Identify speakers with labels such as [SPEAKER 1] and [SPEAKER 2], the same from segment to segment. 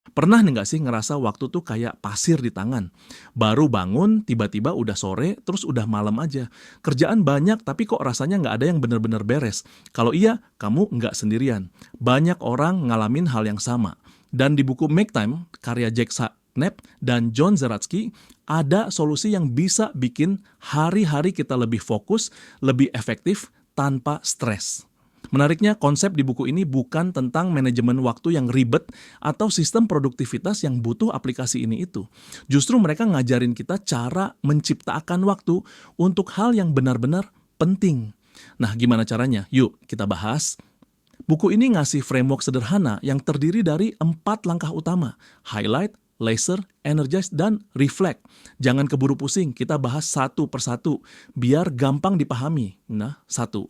[SPEAKER 1] Pernah nggak sih ngerasa waktu tuh kayak pasir di tangan? Baru bangun, tiba-tiba udah sore, terus udah malam aja. Kerjaan banyak, tapi kok rasanya nggak ada yang bener-bener beres. Kalau iya, kamu nggak sendirian. Banyak orang ngalamin hal yang sama. Dan di buku Make Time, karya Jack Knapp dan John Zeratsky, ada solusi yang bisa bikin hari-hari kita lebih fokus, lebih efektif, tanpa stres. Menariknya, konsep di buku ini bukan tentang manajemen waktu yang ribet atau sistem produktivitas yang butuh aplikasi ini itu. Justru mereka ngajarin kita cara menciptakan waktu untuk hal yang benar-benar penting. Nah, gimana caranya? Yuk, kita bahas. Buku ini ngasih framework sederhana yang terdiri dari 4 langkah utama: highlight, laser, energize, dan reflect. Jangan keburu pusing, kita bahas satu persatu, biar gampang dipahami. Nah, 1.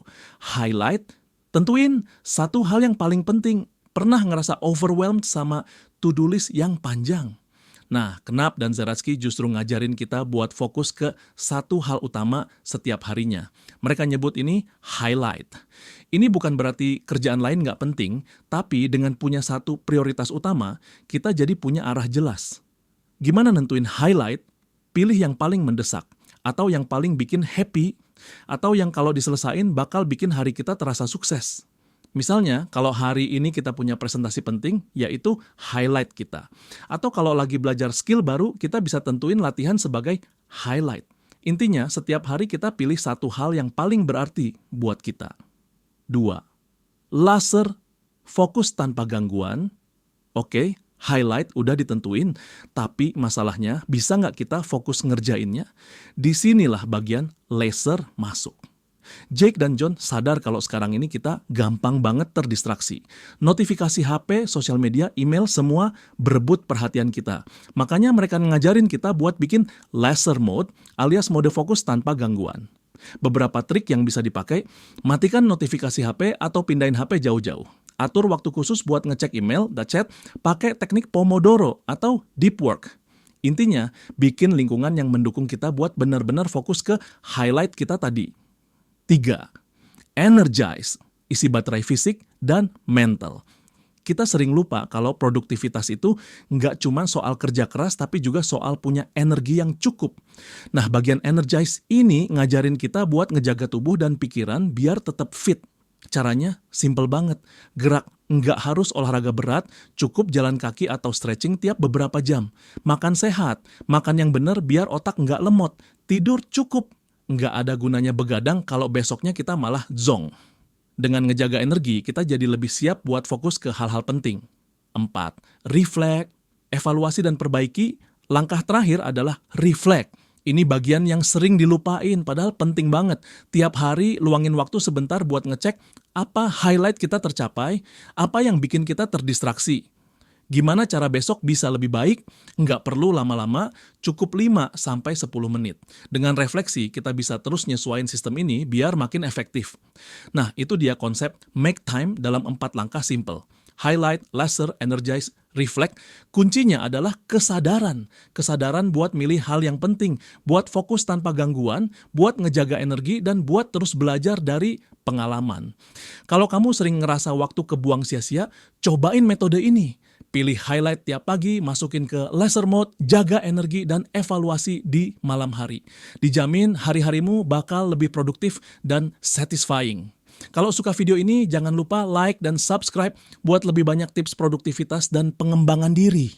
[SPEAKER 1] Highlight. Tentuin satu hal yang paling penting. Pernah ngerasa overwhelmed sama to-do list yang panjang? Nah, Knapp dan Zeratsky justru ngajarin kita buat fokus ke satu hal utama setiap harinya. Mereka nyebut ini highlight. Ini bukan berarti kerjaan lain nggak penting, tapi dengan punya satu prioritas utama, kita jadi punya arah jelas. Gimana nentuin highlight? Pilih yang paling mendesak, atau yang paling bikin happy, atau yang kalau diselesain bakal bikin hari kita terasa sukses. Misalnya, kalau hari ini kita punya presentasi penting, yaitu highlight kita. Atau kalau lagi belajar skill baru, kita bisa tentuin latihan sebagai highlight. Intinya, setiap hari kita pilih satu hal yang paling berarti buat kita. 2. Laser, fokus tanpa gangguan. Oke, highlight udah ditentuin, tapi masalahnya bisa nggak kita fokus ngerjainnya? Disinilah bagian laser masuk. Jake dan John sadar kalau sekarang ini kita gampang banget terdistraksi. Notifikasi HP, sosial media, email, semua berebut perhatian kita. Makanya mereka ngajarin kita buat bikin laser mode alias mode fokus tanpa gangguan. Beberapa trik yang bisa dipakai: matikan notifikasi HP atau pindahin HP jauh-jauh. Atur waktu khusus buat ngecek email dan chat, pakai teknik Pomodoro atau deep work. Intinya, bikin lingkungan yang mendukung kita buat benar-benar fokus ke highlight kita tadi. 3. Energize, isi baterai fisik dan mental. Kita sering lupa kalau produktivitas itu nggak cuma soal kerja keras, tapi juga soal punya energi yang cukup. Nah, bagian energize ini ngajarin kita buat ngejaga tubuh dan pikiran biar tetap fit. Caranya simple banget. Gerak, nggak harus olahraga berat, cukup jalan kaki atau stretching tiap beberapa jam. Makan sehat, makan yang benar biar otak nggak lemot. Tidur cukup, nggak ada gunanya begadang kalau besoknya kita malah zonk. Dengan ngejaga energi, kita jadi lebih siap buat fokus ke hal-hal penting. 4. Reflect, evaluasi dan perbaiki. Langkah terakhir adalah reflect. Ini bagian yang sering dilupain, padahal penting banget. Tiap hari luangin waktu sebentar buat ngecek apa highlight kita tercapai, apa yang bikin kita terdistraksi. Gimana cara besok bisa lebih baik? Nggak perlu lama-lama, cukup 5-10 menit. Dengan refleksi, kita bisa terus nyesuaiin sistem ini biar makin efektif. Nah, itu dia konsep make time dalam 4 langkah simple. Highlight, laser, energize, reflect. Kuncinya adalah kesadaran. Kesadaran buat milih hal yang penting, buat fokus tanpa gangguan, buat ngejaga energi, dan buat terus belajar dari pengalaman. Kalau kamu sering ngerasa waktu kebuang sia-sia, cobain metode ini. Pilih highlight tiap pagi, masukin ke laser mode, jaga energi, dan evaluasi di malam hari. Dijamin hari-harimu bakal lebih produktif dan satisfying. Kalau suka video ini, jangan lupa like dan subscribe buat lebih banyak tips produktivitas dan pengembangan diri.